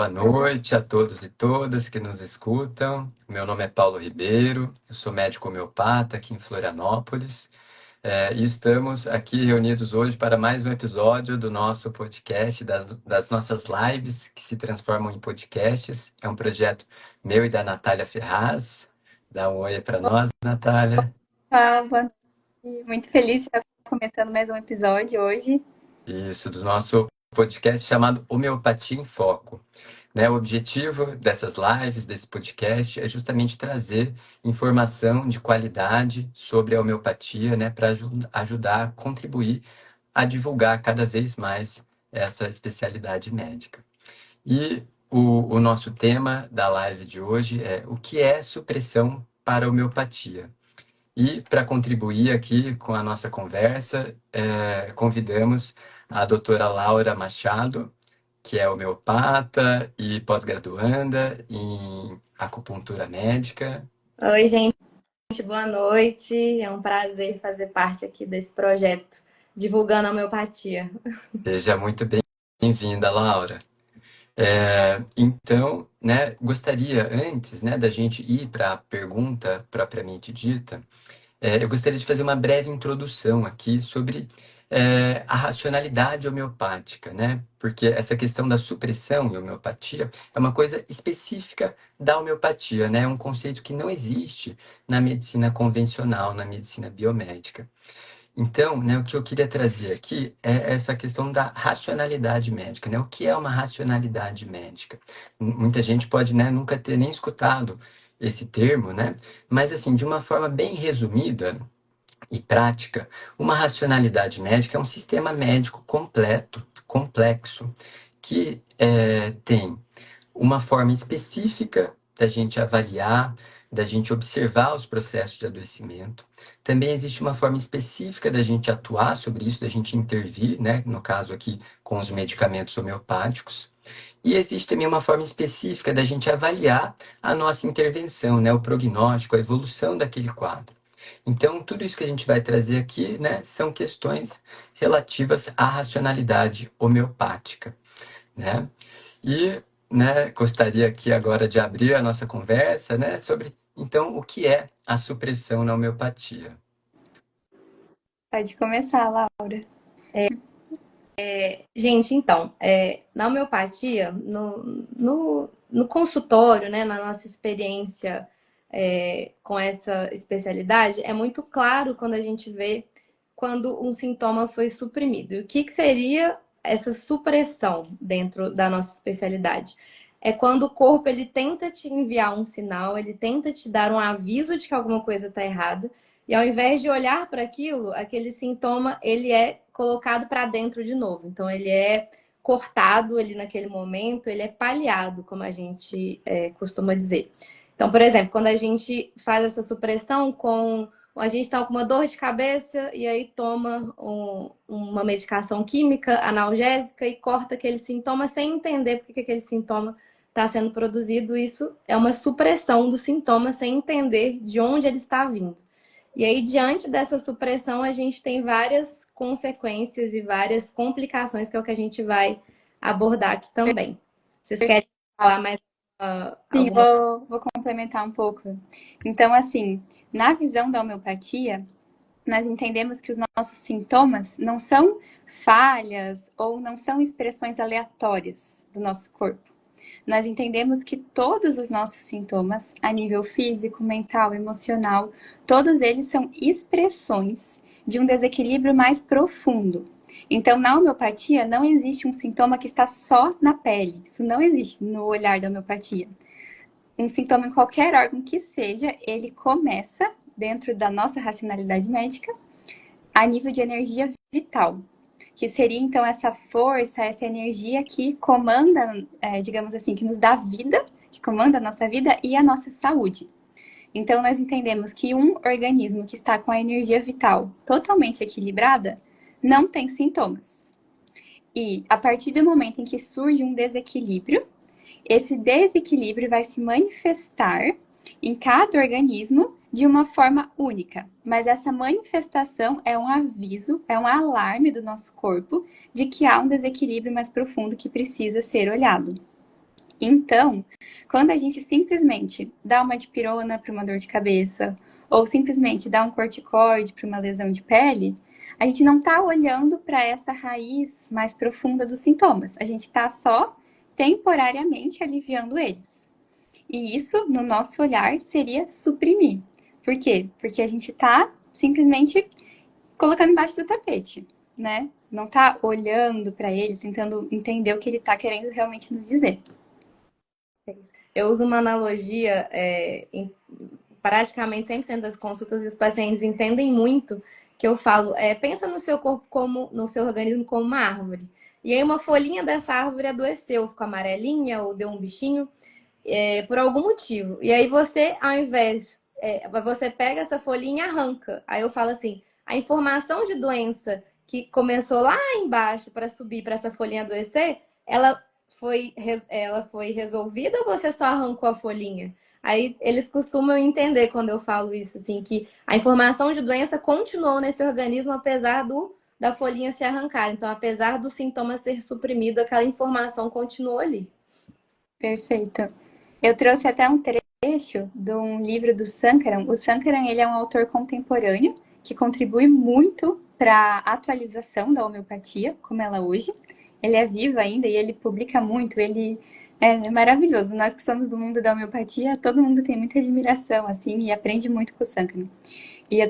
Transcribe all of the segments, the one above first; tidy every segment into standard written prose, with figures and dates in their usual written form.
Boa noite a todos e todas que nos escutam. Meu nome é Paulo Ribeiro, eu sou médico homeopata aqui em Florianópolis, e estamos aqui reunidos hoje para mais um episódio do nosso podcast, das nossas lives que se transformam em podcasts. É um projeto meu e da Natália Ferraz. Dá um oi para nós, Natália. Boa noite. Muito feliz de estar começando mais um episódio hoje. Isso, do nosso podcast chamado Homeopatia em Foco. Né, o objetivo dessas lives, desse podcast, é justamente trazer informação de qualidade sobre a homeopatia, né, para ajudar, contribuir a divulgar cada vez mais essa especialidade médica. E o nosso tema da live de hoje é o que é supressão para a homeopatia. E para contribuir aqui com a nossa conversa, convidamos a doutora Laura Machado, que é homeopata e pós-graduanda em acupuntura médica. Oi, gente, boa noite. É um prazer fazer parte aqui desse projeto divulgando a homeopatia. Seja muito bem-vinda, Laura. Então, né, gostaria, antes, né, da gente ir para a pergunta propriamente dita, eu gostaria de fazer uma breve introdução aqui sobre a racionalidade homeopática, né? Porque essa questão da supressão em homeopatia é uma coisa específica da homeopatia, né? É um conceito que não existe na medicina convencional, na medicina biomédica. Então, né, o que eu queria trazer aqui é essa questão da racionalidade médica, né? O que é uma racionalidade médica? Muita gente pode, né, nunca ter nem escutado esse termo, né? Mas, assim, de uma forma bem resumida e prática, uma racionalidade médica é um sistema médico completo, complexo, que tem uma forma específica da gente avaliar, da gente observar os processos de adoecimento. Também existe uma forma específica da gente atuar sobre isso, da gente intervir, né? No caso aqui, com os medicamentos homeopáticos. E existe também uma forma específica da gente avaliar a nossa intervenção, né? O prognóstico, a evolução daquele quadro. Então, tudo isso que a gente vai trazer aqui, né, são questões relativas à racionalidade homeopática, né? E, né, gostaria aqui agora de abrir a nossa conversa, né, sobre, então, o que é a supressão na homeopatia. Pode começar, Laura. Gente, então, na homeopatia, no consultório, né, na nossa experiência com essa especialidade, é muito claro quando a gente vê quando um sintoma foi suprimido. E o que seria essa supressão dentro da nossa especialidade? É quando o corpo ele tenta te enviar um sinal, ele tenta te dar um aviso de que alguma coisa está errada, e ao invés de olhar para aquilo, aquele sintoma ele é colocado para dentro de novo. Então ele é cortado ali naquele momento, ele é paliado, como a gente costuma dizer. Então, por exemplo, quando a gente faz essa supressão com a gente está com uma dor de cabeça e aí toma uma medicação química analgésica e corta aquele sintoma sem entender porque que aquele sintoma está sendo produzido. Isso é uma supressão do sintoma sem entender de onde ele está vindo. E aí, diante dessa supressão, a gente tem várias consequências e várias complicações, que é o que a gente vai abordar aqui também. Vocês querem falar mais Sim, alguma coisa? vou complementar um pouco. Então, assim, na visão da homeopatia, nós entendemos que os nossos sintomas não são falhas ou não são expressões aleatórias do nosso corpo. Nós entendemos que todos os nossos sintomas, a nível físico, mental, emocional, todos eles são expressões de um desequilíbrio mais profundo. Então, na homeopatia, não existe um sintoma que está só na pele. Isso não existe no olhar da homeopatia. Um sintoma em qualquer órgão que seja, ele começa dentro da nossa racionalidade médica a nível de energia vital, que seria então essa força, essa energia que comanda, digamos assim, que nos dá vida, que comanda a nossa vida e a nossa saúde. Então nós entendemos que um organismo que está com a energia vital totalmente equilibrada não tem sintomas. E a partir do momento em que surge um desequilíbrio, esse desequilíbrio vai se manifestar em cada organismo de uma forma única. Mas essa manifestação é um aviso, é um alarme do nosso corpo de que há um desequilíbrio mais profundo que precisa ser olhado. Então, quando a gente simplesmente dá uma dipirona para uma dor de cabeça, ou simplesmente dá um corticoide para uma lesão de pele, a gente não está olhando para essa raiz mais profunda dos sintomas. A gente está só temporariamente aliviando eles. E isso, no nosso olhar, seria suprimir. Por quê? Porque a gente está simplesmente colocando embaixo do tapete, né? Não está olhando para ele, tentando entender o que ele está querendo realmente nos dizer. Eu uso uma analogia, em praticamente 100% das consultas, e os pacientes entendem muito, que eu falo, pensa no seu corpo como, no seu organismo como uma árvore. E aí uma folhinha dessa árvore adoeceu, ficou amarelinha ou deu um bichinho, por algum motivo. E aí você, ao invés, você pega essa folhinha e arranca. Aí eu falo assim, a informação de doença que começou lá embaixo para subir para essa folhinha adoecer, ela foi resolvida ou você só arrancou a folhinha? Aí eles costumam entender quando eu falo isso, assim, que a informação de doença continuou nesse organismo apesar da folhinha se arrancar. Então, apesar do sintoma ser suprimido, aquela informação continuou ali. Perfeito. Eu trouxe até um trecho de um livro do Sankaran. O Sankaran, ele é um autor contemporâneo que contribui muito para a atualização da homeopatia, como ela é hoje. Ele é vivo ainda e ele publica muito, ele é maravilhoso. Nós que somos do mundo da homeopatia, todo mundo tem muita admiração, assim, e aprende muito com o Sankaran. E eu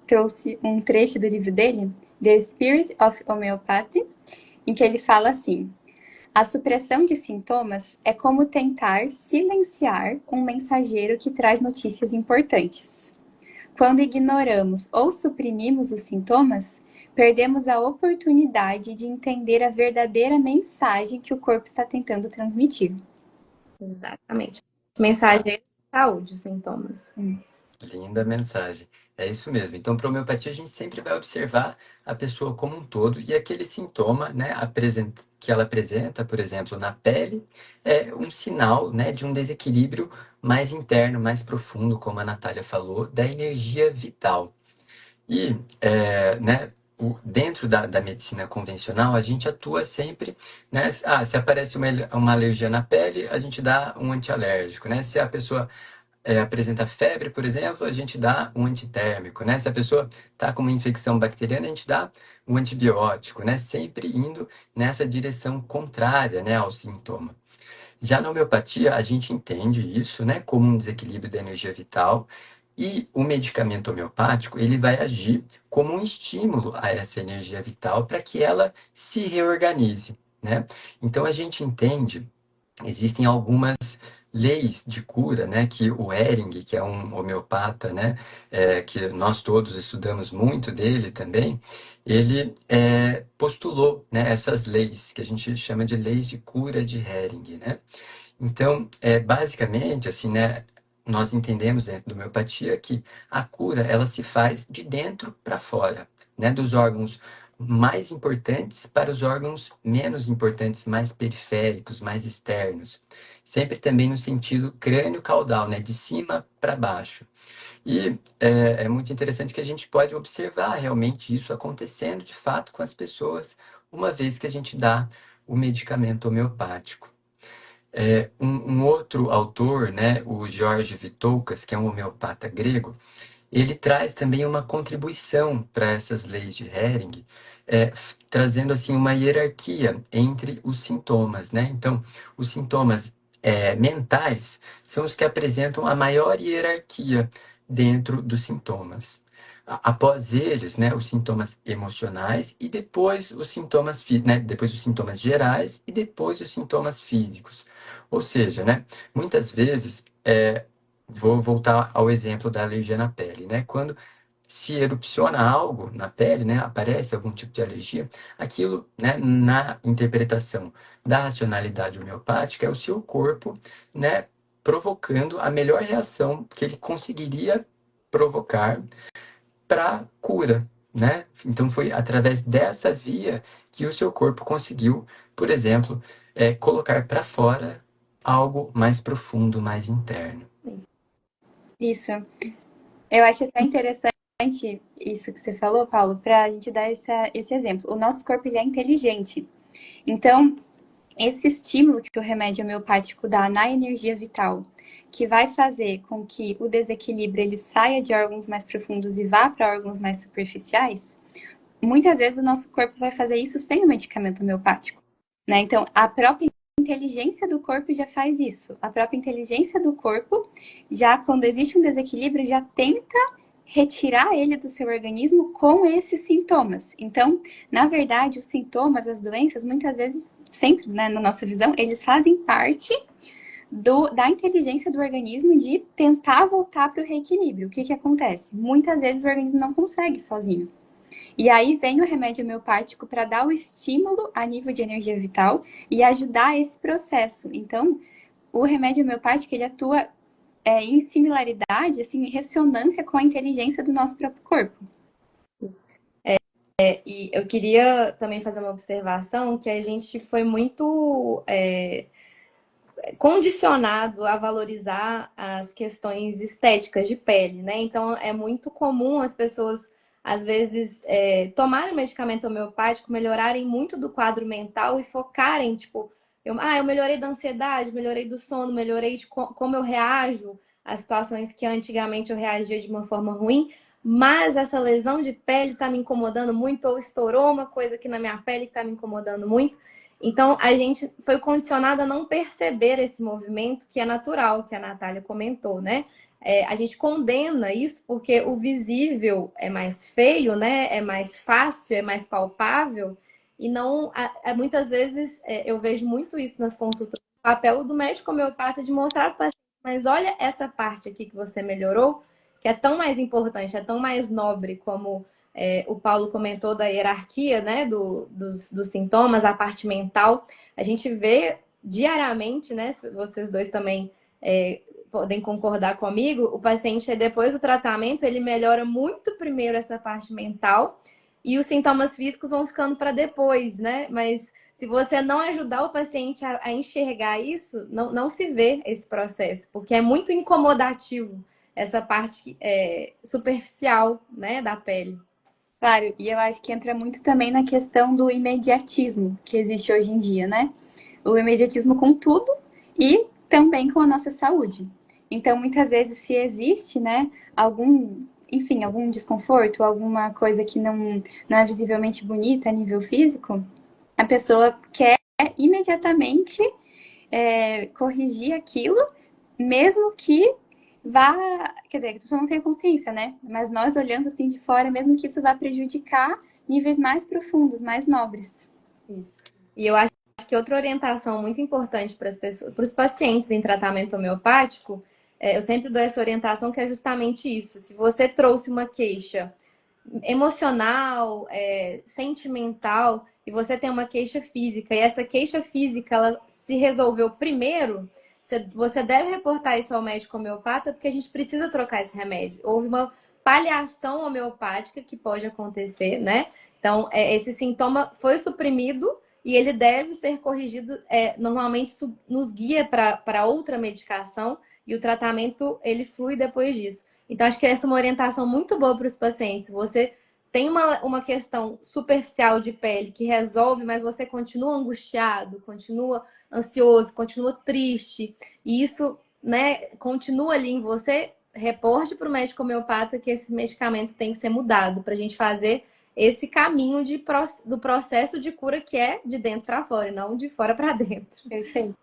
trouxe um trecho do livro dele, The Spirit of Homeopathy, em que ele fala assim: a supressão de sintomas é como tentar silenciar um mensageiro que traz notícias importantes. Quando ignoramos ou suprimimos os sintomas, perdemos a oportunidade de entender a verdadeira mensagem que o corpo está tentando transmitir. Exatamente. Mensageiro de saúde, os sintomas. Linda mensagem. É isso mesmo. Então, para homeopatia, a gente sempre vai observar a pessoa como um todo e aquele sintoma, né, que ela apresenta, por exemplo, na pele, é um sinal, né, de um desequilíbrio mais interno, mais profundo, como a Natália falou, da energia vital. E, né, dentro da medicina convencional, a gente atua sempre, né? Se aparece uma alergia na pele, a gente dá um antialérgico, né? Se a pessoa apresenta febre, por exemplo, a gente dá um antitérmico, né? Se a pessoa está com uma infecção bacteriana, a gente dá um antibiótico, né? Sempre indo nessa direção contrária, né, ao sintoma. Já na homeopatia, a gente entende isso, né, como um desequilíbrio da energia vital, e o medicamento homeopático, ele vai agir como um estímulo a essa energia vital para que ela se reorganize, né? Então a gente entende, existem algumas leis de cura, né, que o Hering, que é um homeopata, né, que nós todos estudamos muito dele também, ele postulou, né, essas leis, que a gente chama de leis de cura de Hering, né? Então, basicamente, assim, né, nós entendemos dentro da homeopatia que a cura, ela se faz de dentro para fora, né, dos órgãos mais importantes para os órgãos menos importantes, mais periféricos, mais externos. Sempre também no sentido crânio-caudal, né, de cima para baixo. E é muito interessante que a gente pode observar realmente isso acontecendo de fato com as pessoas, uma vez que a gente dá o medicamento homeopático. Um outro autor, né, o Jorge Vitoukas, que é um homeopata grego, ele traz também uma contribuição para essas leis de Hering, trazendo assim uma hierarquia entre os sintomas, né? Então, os sintomas mentais são os que apresentam a maior hierarquia dentro dos sintomas. Após eles, né, os sintomas emocionais e depois os sintomas, né, depois os sintomas gerais e depois os sintomas físicos. Ou seja, né, muitas vezes vou voltar ao exemplo da alergia na pele, né? Quando se erupciona algo na pele, né, aparece algum tipo de alergia, aquilo, né, na interpretação da racionalidade homeopática, é o seu corpo, né, provocando a melhor reação que ele conseguiria provocar para cura, né? Então foi através dessa via que o seu corpo conseguiu, por exemplo, colocar para fora algo mais profundo, mais interno. Isso. Eu acho até interessante isso que você falou, Paulo, para a gente dar esse exemplo. O nosso corpo ele é inteligente. Então, esse estímulo que o remédio homeopático dá na energia vital, que vai fazer com que o desequilíbrio ele saia de órgãos mais profundos e vá para órgãos mais superficiais, muitas vezes o nosso corpo vai fazer isso sem o medicamento homeopático, né? Então, a própria inteligência do corpo já faz isso. A própria inteligência do corpo, já quando existe um desequilíbrio, já tenta retirar ele do seu organismo com esses sintomas. Então, na verdade, os sintomas, as doenças, muitas vezes, sempre, né, na nossa visão, eles fazem parte da inteligência do organismo de tentar voltar para o reequilíbrio. O que acontece? Muitas vezes o organismo não consegue sozinho. E aí vem o remédio homeopático para dar o estímulo a nível de energia vital e ajudar esse processo. Então, o remédio homeopático, ele atua em similaridade, assim, em ressonância com a inteligência do nosso próprio corpo. Isso. E eu queria também fazer uma observação que a gente foi muito condicionado a valorizar as questões estéticas de pele, né? Então é muito comum as pessoas, às vezes, tomarem medicamento homeopático, melhorarem muito do quadro mental e focarem, tipo, eu melhorei da ansiedade, melhorei do sono, melhorei de como eu reajo às situações que antigamente eu reagia de uma forma ruim, mas essa lesão de pele está me incomodando muito, ou estourou uma coisa aqui na minha pele que está me incomodando muito. Então, a gente foi condicionado a não perceber esse movimento que é natural, que a Natália comentou, né? A gente condena isso porque o visível é mais feio, né? É mais fácil, é mais palpável. E não, muitas vezes, eu vejo muito isso nas consultas. O papel do médico homeopata é de mostrar para o paciente, mas olha essa parte aqui que você melhorou, que é tão mais importante, é tão mais nobre, como o Paulo comentou da hierarquia, né, dos sintomas, a parte mental. A gente vê diariamente, né, vocês dois também podem concordar comigo, o paciente, depois do tratamento, ele melhora muito primeiro essa parte mental e os sintomas físicos vão ficando para depois, né? Mas se você não ajudar o paciente a enxergar isso, não se vê esse processo, porque é muito incomodativo essa parte superficial, né, da pele. Claro, e eu acho que entra muito também na questão do imediatismo que existe hoje em dia, né? O imediatismo com tudo e também com a nossa saúde. Então, muitas vezes, se existe, né, algum desconforto, alguma coisa que não é visivelmente bonita a nível físico, a pessoa quer imediatamente corrigir aquilo, mesmo que vá, quer dizer, que a pessoa não tenha consciência, né? Mas nós olhando assim de fora, mesmo que isso vá prejudicar níveis mais profundos, mais nobres. Isso. E eu acho que outra orientação muito importante para os pacientes em tratamento homeopático, eu sempre dou essa orientação que é justamente isso. Se você trouxe uma queixa emocional, sentimental, e você tem uma queixa física, e essa queixa física ela se resolveu primeiro, você deve reportar isso ao médico homeopata, porque a gente precisa trocar esse remédio. Houve uma paliação homeopática que pode acontecer, né? Então, esse sintoma foi suprimido e ele deve ser corrigido. Normalmente, isso nos guia para outra medicação e o tratamento ele flui depois disso. Então, acho que essa é uma orientação muito boa para os pacientes. Você tem uma questão superficial de pele que resolve, mas você continua angustiado, continua ansioso, continua triste, e isso, né, continua ali em você, reporte para o médico homeopata que esse medicamento tem que ser mudado para a gente fazer esse caminho do processo de cura que é de dentro para fora, e não de fora para dentro. Perfeito.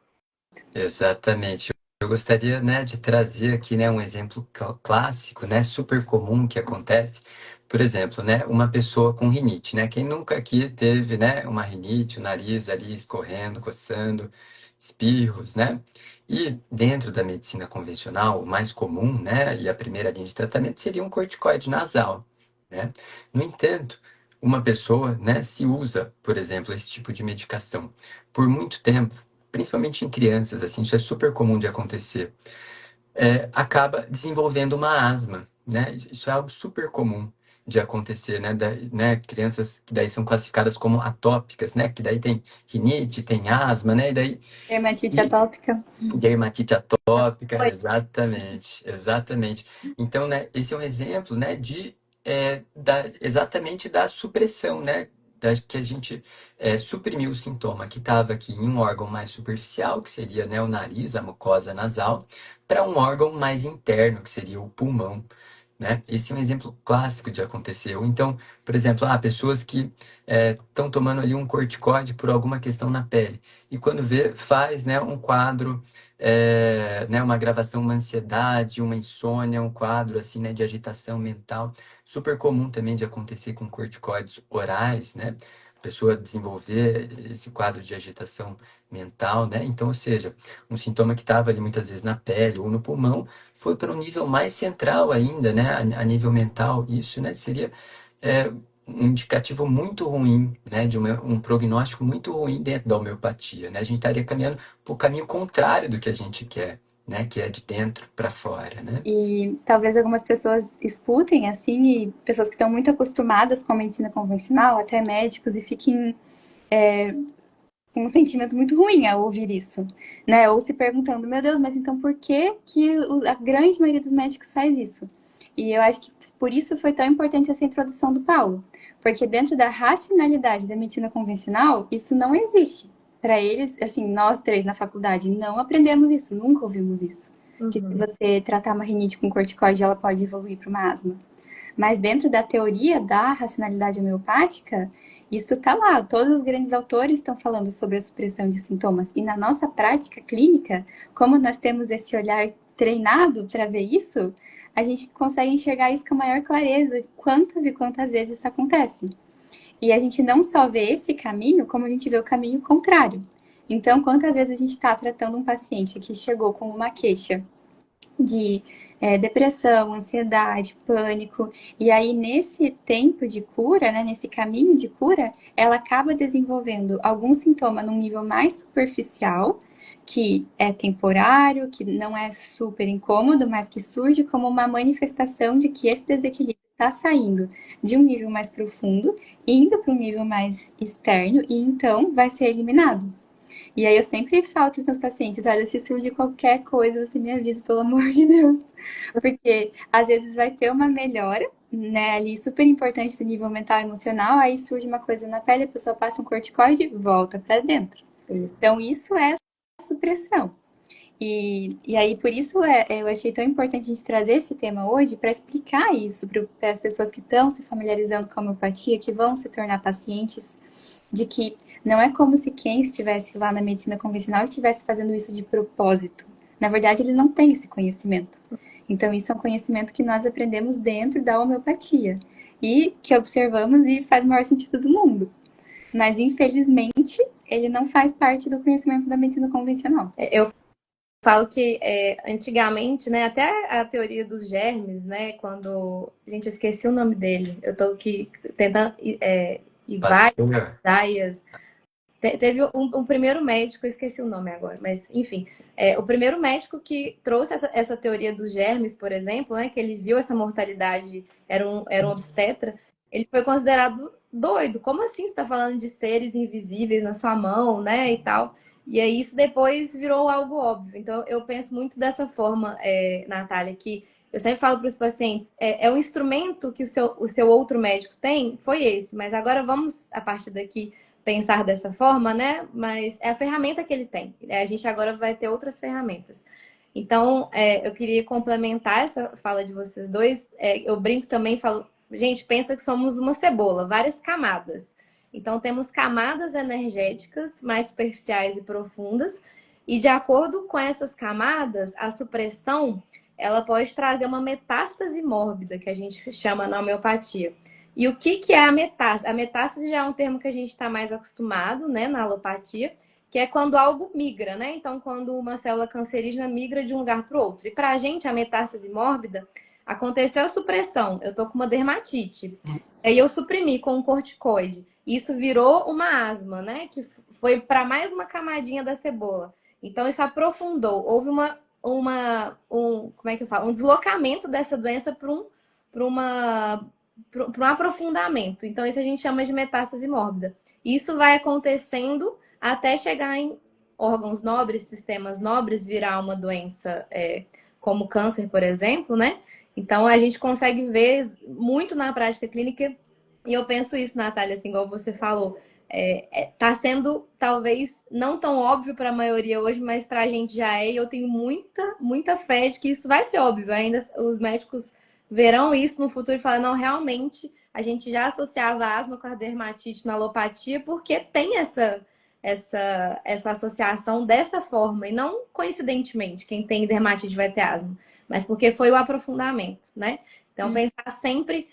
Exatamente. Eu gostaria, né, de trazer aqui, né, um exemplo clássico, né, super comum que acontece. Por exemplo, né, uma pessoa com rinite, né? Quem nunca aqui teve, né, uma rinite, o nariz ali escorrendo, coçando, espirros, né? E dentro da medicina convencional, o mais comum, né, e a primeira linha de tratamento seria um corticoide nasal, né? No entanto, uma pessoa, né, se usa, por exemplo, esse tipo de medicação por muito tempo, principalmente em crianças, assim, isso é super comum de acontecer, acaba desenvolvendo uma asma, né? Isso é algo super comum de acontecer, né? Né? Crianças que daí são classificadas como atópicas, né? Que daí tem rinite, tem asma, né? Dermatite E atópica. dermatite atópica, exatamente, exatamente. Então, né? Esse é um exemplo, né? Exatamente da supressão, né? que a gente suprimiu o sintoma que estava aqui em um órgão mais superficial, que seria, né, o nariz, a mucosa nasal, para um órgão mais interno, que seria o pulmão, né? Esse é um exemplo clássico de acontecer. Ou então, por exemplo, pessoas que estão tomando ali um corticoide por alguma questão na pele. E quando vê, faz, né, um quadro, né, uma agravação, uma ansiedade, uma insônia, um quadro assim, né, de agitação mental. Super comum também de acontecer com corticoides orais, né? A pessoa desenvolver esse quadro de agitação mental, né? Então, ou seja, um sintoma que estava ali muitas vezes na pele ou no pulmão, foi para um nível mais central ainda, né, a nível mental. Isso, né, seria um indicativo muito ruim, né, de um prognóstico muito ruim dentro da homeopatia, né? A gente estaria caminhando para o caminho contrário do que a gente quer, né, que é de dentro para fora, né? E talvez algumas pessoas escutem, assim, e pessoas que estão muito acostumadas com a medicina convencional, até médicos, e fiquem com um sentimento muito ruim ao ouvir isso, né? Ou se perguntando, meu Deus, mas então por que que a grande maioria dos médicos faz isso? E eu acho que por isso foi tão importante essa introdução do Paulo, porque dentro da racionalidade da medicina convencional, isso não existe. Para eles, assim, nós três na faculdade não aprendemos isso, nunca ouvimos isso. Que se você tratar uma rinite com corticoide, ela pode evoluir para uma asma. Mas dentro da teoria da racionalidade homeopática, isso está lá. Todos os grandes autores estão falando sobre a supressão de sintomas. E na nossa prática clínica, como nós temos esse olhar treinado para ver isso, a gente consegue enxergar isso com maior clareza, quantas e quantas vezes isso acontece. E a gente não só vê esse caminho, como a gente vê o caminho contrário. Então, quantas vezes a gente está tratando um paciente que chegou com uma queixa de depressão, ansiedade, pânico. E aí, nesse tempo de cura, né, nesse caminho de cura, ela acaba desenvolvendo algum sintoma num nível mais superficial, que é temporário, que não é super incômodo, mas que surge como uma manifestação de que esse desequilíbrio está saindo de um nível mais profundo, indo para um nível mais externo, e então vai ser eliminado. E aí eu sempre falo para os meus pacientes, olha, se surge qualquer coisa, você me avisa, pelo amor de Deus. Porque às vezes vai ter uma melhora, né, ali super importante do nível mental e emocional, aí surge uma coisa na pele, a pessoa passa um corticoide e volta para dentro. Isso. Então isso é supressão. E aí, por isso, eu achei tão importante a gente trazer esse tema hoje para explicar isso para as pessoas que estão se familiarizando com a homeopatia, que vão se tornar pacientes, de que não é como se quem estivesse lá na medicina convencional estivesse fazendo isso de propósito. Na verdade, ele não tem esse conhecimento. Então, isso é um conhecimento que nós aprendemos dentro da homeopatia e que observamos e faz o maior sentido do mundo. Mas, infelizmente, ele não faz parte do conhecimento da medicina convencional. Eu falo que antigamente, né, até a teoria dos germes, né, quando... Gente, eu esqueci o nome dele. Eu tô aqui tentando... Pasteur. Zayas. Teve um primeiro médico, eu esqueci o nome agora, mas enfim, o primeiro médico que trouxe essa teoria dos germes, por exemplo, né, que ele viu essa mortalidade, era um obstetra, ele foi considerado doido. Como assim você está falando de seres invisíveis na sua mão, né, e tal? E aí isso depois virou algo óbvio. Então eu penso muito dessa forma, Natália, que eu sempre falo para os pacientes, é um instrumento que o seu outro médico tem, foi esse, mas agora vamos, a partir daqui, pensar dessa forma, né? Mas é a ferramenta que ele tem. A gente agora vai ter outras ferramentas. Então, eu queria complementar essa fala de vocês dois. Eu brinco também, falo, gente, pensa que somos uma cebola, várias camadas. Então, temos camadas energéticas mais superficiais e profundas, e de acordo com essas camadas, a supressão ela pode trazer uma metástase mórbida, que a gente chama na homeopatia. E o que é a metástase? A metástase já é um termo que a gente está mais acostumado, né, na alopatia, que é quando algo migra, né? Então, quando uma célula cancerígena migra de um lugar para o outro. E para a gente, a metástase mórbida, aconteceu a supressão. Eu tô com uma dermatite. Aí eu suprimi com um corticoide. Isso virou uma asma, né? Que foi para mais uma camadinha da cebola. Então, isso aprofundou. Houve como é que eu falo? Um deslocamento dessa doença para um aprofundamento. Então, isso a gente chama de metástase mórbida. Isso vai acontecendo até chegar em órgãos nobres, sistemas nobres, virar uma doença como câncer, por exemplo, né? Então, a gente consegue ver muito na prática clínica E eu penso isso, Natália, assim, igual você falou, tá sendo talvez não tão óbvio para a maioria hoje, mas para a gente já é, e eu tenho muita fé de que isso vai ser óbvio. Ainda os médicos verão isso no futuro e falam, não, realmente a gente já associava a asma com a dermatite na alopatia porque tem essa associação dessa forma, e não coincidentemente, quem tem dermatite vai ter asma, mas porque foi o aprofundamento, né? Então, pensar sempre.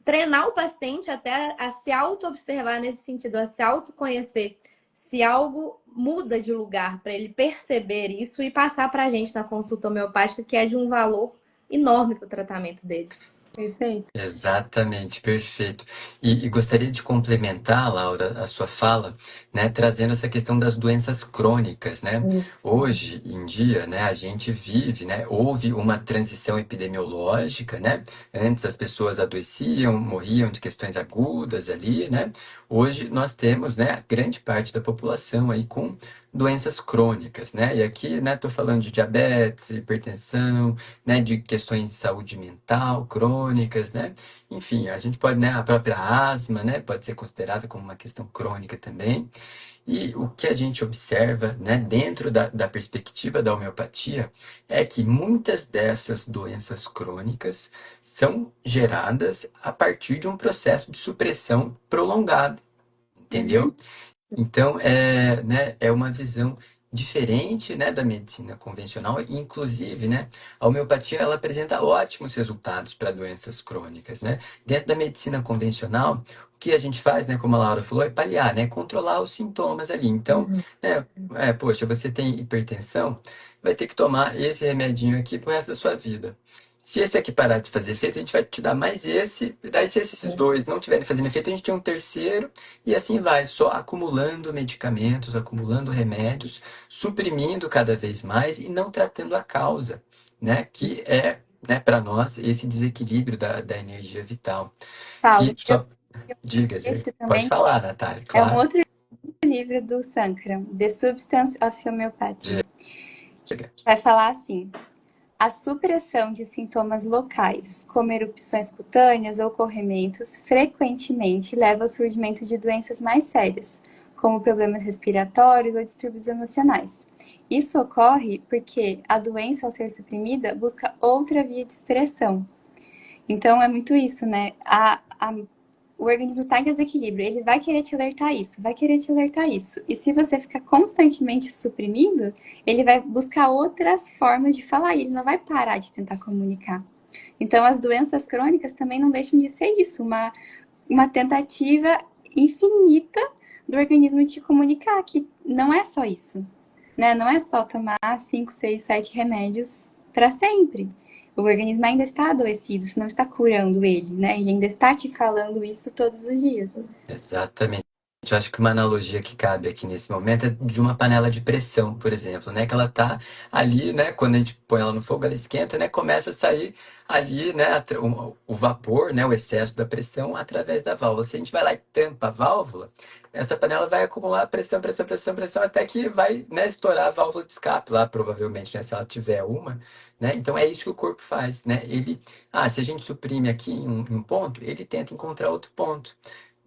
Treinar o paciente até a se auto-observar nesse sentido, a se autoconhecer. Se algo muda de lugar para ele perceber isso e passar para a gente na consulta homeopática, que é de um valor enorme para o tratamento dele. Perfeito. Exatamente, perfeito. E gostaria de complementar, Laura, a sua fala, né, trazendo essa questão das doenças crônicas, né? Isso. Hoje em dia, né, a gente vive, né, houve uma transição epidemiológica, né? Antes as pessoas adoeciam, morriam de questões agudas ali, né? Hoje nós temos, né, a grande parte da população aí com doenças crônicas, né? E aqui, né, tô falando de diabetes, hipertensão, né, de questões de saúde mental crônicas, né? Enfim, a gente pode, né, a própria asma, né, pode ser considerada como uma questão crônica também. E o que a gente observa, né, dentro da perspectiva da homeopatia, é que muitas dessas doenças crônicas são geradas a partir de um processo de supressão prolongado, Uhum. entendeu? Então, é uma visão diferente, né, da medicina convencional, e inclusive, né, a homeopatia ela apresenta ótimos resultados para doenças crônicas, né? Dentro da medicina convencional, o que a gente faz, né, como a Laura falou, é paliar, né, controlar os sintomas ali. Então, Uhum. né, poxa, você tem hipertensão, vai ter que tomar esse remedinho aqui pro resto da sua vida. Se esse aqui parar de fazer efeito, a gente vai te dar mais esse. Daí, se esses dois não tiverem fazendo efeito, a gente tem um terceiro e assim vai, só acumulando medicamentos, acumulando remédios, suprimindo cada vez mais e não tratando a causa, né? Que é, né, para nós, esse desequilíbrio da energia vital. Paulo, Que só. Diga, diga. este Pode também falar, Natália, é um claro. outro livro do Sankara, The Substance of Homeopathy, que Diga. vai falar assim: a supressão de sintomas locais, como erupções cutâneas ou corrimentos, frequentemente leva ao surgimento de doenças mais sérias, como problemas respiratórios ou distúrbios emocionais. Isso ocorre porque a doença, ao ser suprimida, busca outra via de expressão. Então, é muito isso, né? O organismo está em desequilíbrio, ele vai querer te alertar isso, vai querer te alertar isso. E se você ficar constantemente suprimindo, ele vai buscar outras formas de falar, e ele não vai parar de tentar comunicar. Então, as doenças crônicas também não deixam de ser isso, uma tentativa infinita do organismo de te comunicar que não é só isso, né? Não é só tomar 5, 6, 7 remédios para sempre. O organismo ainda está adoecido, se não está curando ele, né? Ele ainda está te falando isso todos os dias. Exatamente. Eu acho que uma analogia que cabe aqui nesse momento é de uma panela de pressão, por exemplo, né? Que ela tá ali, né? Quando a gente põe ela no fogo, ela esquenta, né? Começa a sair ali, né? O vapor, né? O excesso da pressão através da válvula. Se a gente vai lá e tampa a válvula, essa panela vai acumular pressão, pressão, pressão, pressão, até que vai, né? Estourar a válvula de escape lá, provavelmente, né? Se ela tiver uma, né? Então é isso que o corpo faz, né? Se a gente suprime aqui em um ponto, ele tenta encontrar outro ponto.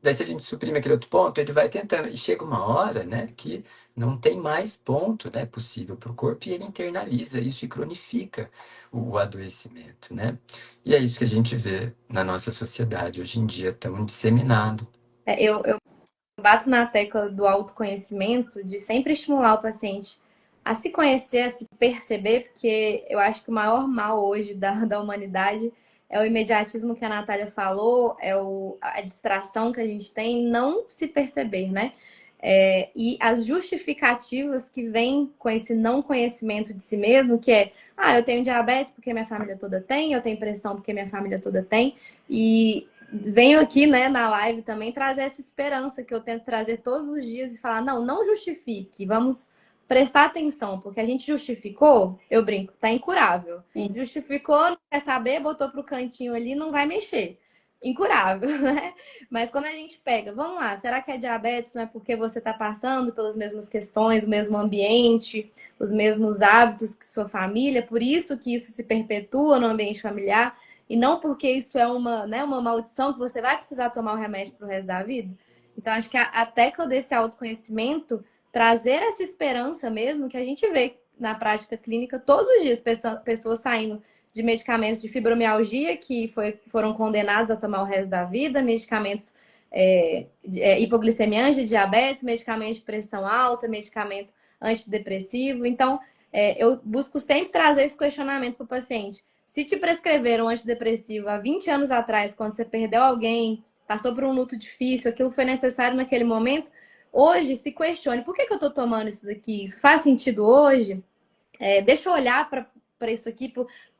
Daí, se a gente suprime aquele outro ponto, ele vai tentando. E chega uma hora, né, que não tem mais ponto, né, possível para o corpo e ele internaliza isso e cronifica o adoecimento, né? E é isso que a gente vê na nossa sociedade hoje em dia, tão disseminado. Eu bato na tecla do autoconhecimento, de sempre estimular o paciente a se conhecer, a se perceber, porque eu acho que o maior mal hoje da humanidade é o imediatismo que a Natália falou, a distração que a gente tem, não se perceber, né? E as justificativas que vêm com esse não conhecimento de si mesmo, que é, eu tenho diabetes porque minha família toda tem, eu tenho pressão porque minha família toda tem, e venho aqui, né, na live também trazer essa esperança que eu tento trazer todos os dias e falar, não justifique, vamos prestar atenção, porque a gente justificou, eu brinco, tá incurável. Sim. Justificou, não quer saber, botou pro cantinho ali, não vai mexer. Incurável, né? Mas quando a gente pega, vamos lá, será que é diabetes? Não é porque você está passando pelas mesmas questões, o mesmo ambiente, os mesmos hábitos que sua família, por isso que isso se perpetua no ambiente familiar? e não porque isso é uma, né, uma maldição que você vai precisar tomar o remédio pro resto da vida. Então, acho que a tecla desse autoconhecimento, trazer essa esperança mesmo, que a gente vê na prática clínica todos os dias, pessoas saindo de medicamentos de fibromialgia que foram condenados a tomar o resto da vida, medicamentos hipoglicemia de diabetes, medicamento de pressão alta, medicamento antidepressivo. Então, eu busco sempre trazer esse questionamento para o paciente. Se te prescreveram antidepressivo há 20 anos atrás, quando você perdeu alguém, passou por um luto difícil, aquilo foi necessário naquele momento, hoje se questione, por que eu estou tomando isso daqui? Isso faz sentido hoje? Deixa eu olhar para isso aqui,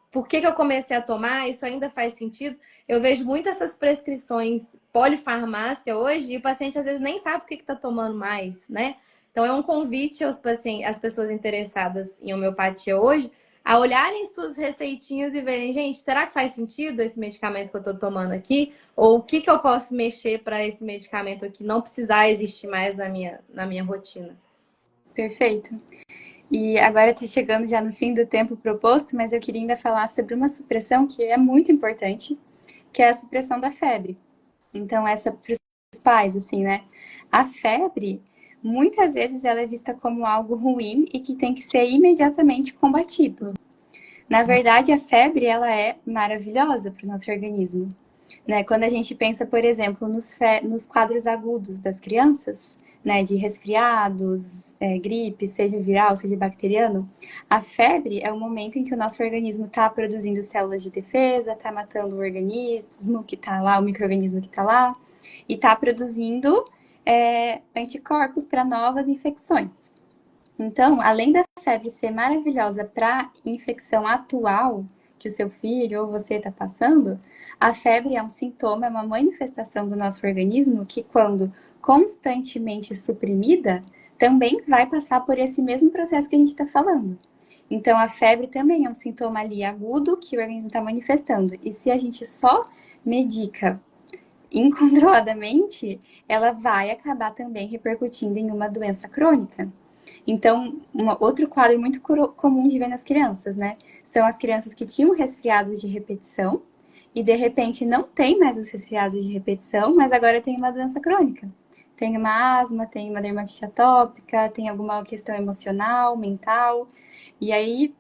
por que eu comecei a tomar? Isso ainda faz sentido? Eu vejo muito essas prescrições polifarmácia hoje e o paciente às vezes nem sabe por que está tomando mais, né? Então é um convite aos pacientes, às pessoas interessadas em homeopatia hoje a olharem suas receitinhas e verem, gente, será que faz sentido esse medicamento que eu estou tomando aqui? Ou o que eu posso mexer para esse medicamento aqui não precisar existir mais na minha rotina? Perfeito. E agora está chegando já no fim do tempo proposto, mas eu queria ainda falar sobre uma supressão que é muito importante, que é a supressão da febre. Então, essa para os pais, assim, né? A febre, muitas vezes, ela é vista como algo ruim e que tem que ser imediatamente combatido. Na verdade, a febre, ela é maravilhosa para o nosso organismo. Né? Quando a gente pensa, por exemplo, nos quadros agudos das crianças, né, de resfriados, gripe, seja viral, seja bacteriano, a febre é o momento em que o nosso organismo está produzindo células de defesa, está matando o organismo que está lá, o micro-organismo que está lá, e está produzindo anticorpos para novas infecções. Então, além da febre ser maravilhosa para infecção atual que o seu filho ou você está passando, a febre é um sintoma, é uma manifestação do nosso organismo que, quando constantemente suprimida, também vai passar por esse mesmo processo que a gente está falando. Então, a febre também é um sintoma ali agudo que o organismo está manifestando. E se a gente só medica incontroladamente, ela vai acabar também repercutindo em uma doença crônica. Então, outro quadro muito comum de ver nas crianças, né? São as crianças que tinham resfriados de repetição e, de repente, não tem mais os resfriados de repetição, mas agora tem uma doença crônica. Tem uma asma, tem uma dermatite atópica, tem alguma questão emocional, mental. E aí,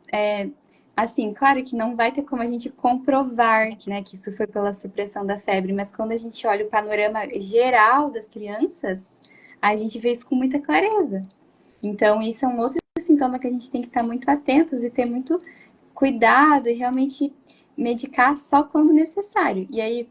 assim, claro que não vai ter como a gente comprovar, né, que isso foi pela supressão da febre, mas quando a gente olha o panorama geral das crianças, a gente vê isso com muita clareza. Então, isso é um outro sintoma que a gente tem que estar muito atentos e ter muito cuidado e realmente medicar só quando necessário. E aí,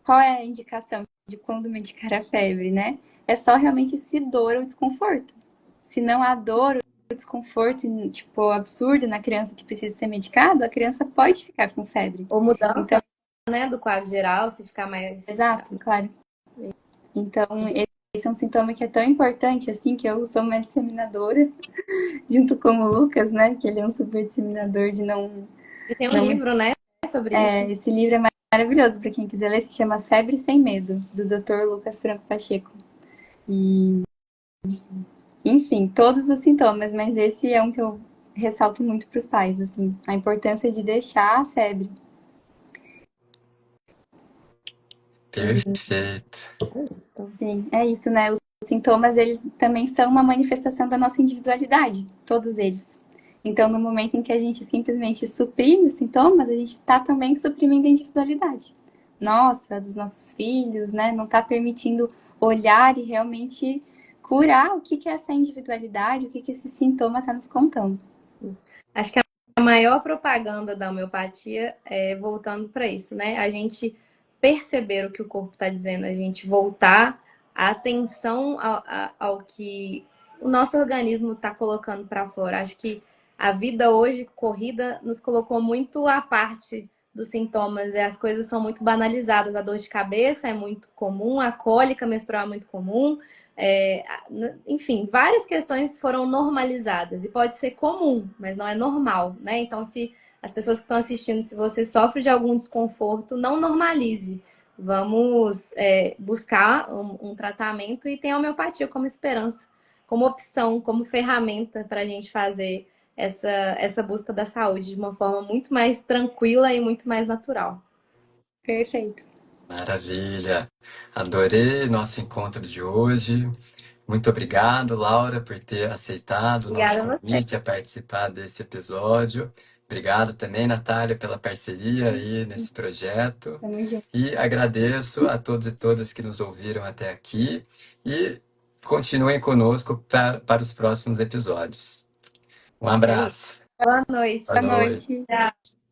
qual é a indicação de quando medicar a febre, né? É só realmente se dor ou desconforto. Se não há dor ou desconforto, tipo, absurdo na criança que precisa ser medicado, a criança pode ficar com febre. Ou mudança, então, né, do quadro geral, se ficar mais... Exato, claro. Então, esse é um sintoma que é tão importante, assim, que eu sou uma disseminadora, junto com o Lucas, né, que ele é um super disseminador de não... E tem um livro, né, sobre isso. Esse livro é maravilhoso, para quem quiser ler, se chama Febre Sem Medo, do Dr. Lucas Franco Pacheco. E, enfim, todos os sintomas, mas esse é um que eu ressalto muito para os pais, assim, a importância de deixar a febre. Perfeito. Sim, é isso, né? Os sintomas, eles também são uma manifestação da nossa individualidade, todos eles. Então, no momento em que a gente simplesmente suprime os sintomas, a gente está também suprimindo a individualidade. Nossa, dos nossos filhos, né? Não está permitindo olhar e realmente curar o que é essa individualidade, o que esse sintoma está nos contando. Isso. Acho que a maior propaganda da homeopatia é voltando para isso, né? A gente perceber o que o corpo está dizendo, a gente voltar a atenção ao que o nosso organismo está colocando para fora. Acho que a vida hoje, corrida, nos colocou muito à parte dos sintomas, e as coisas são muito banalizadas. A dor de cabeça é muito comum, a cólica menstrual é muito comum, enfim, várias questões foram normalizadas e pode ser comum, mas não é normal, né? Então, se as pessoas que estão assistindo, se você sofre de algum desconforto, não normalize. Vamos buscar um tratamento e tem a homeopatia como esperança, como opção, como ferramenta para a gente fazer essa busca da saúde de uma forma muito mais tranquila e muito mais natural. Perfeito. Maravilha! Adorei nosso encontro de hoje. Muito obrigado, Laura, por ter aceitado o nosso Obrigada a você. convite a participar desse episódio. Obrigado também, Natália, pela parceria aí nesse projeto. Tamo junto. E agradeço a todos e todas que nos ouviram até aqui e continuem conosco para os próximos episódios. Um É isso. abraço. Boa noite. Boa Boa noite. noite. Tchau.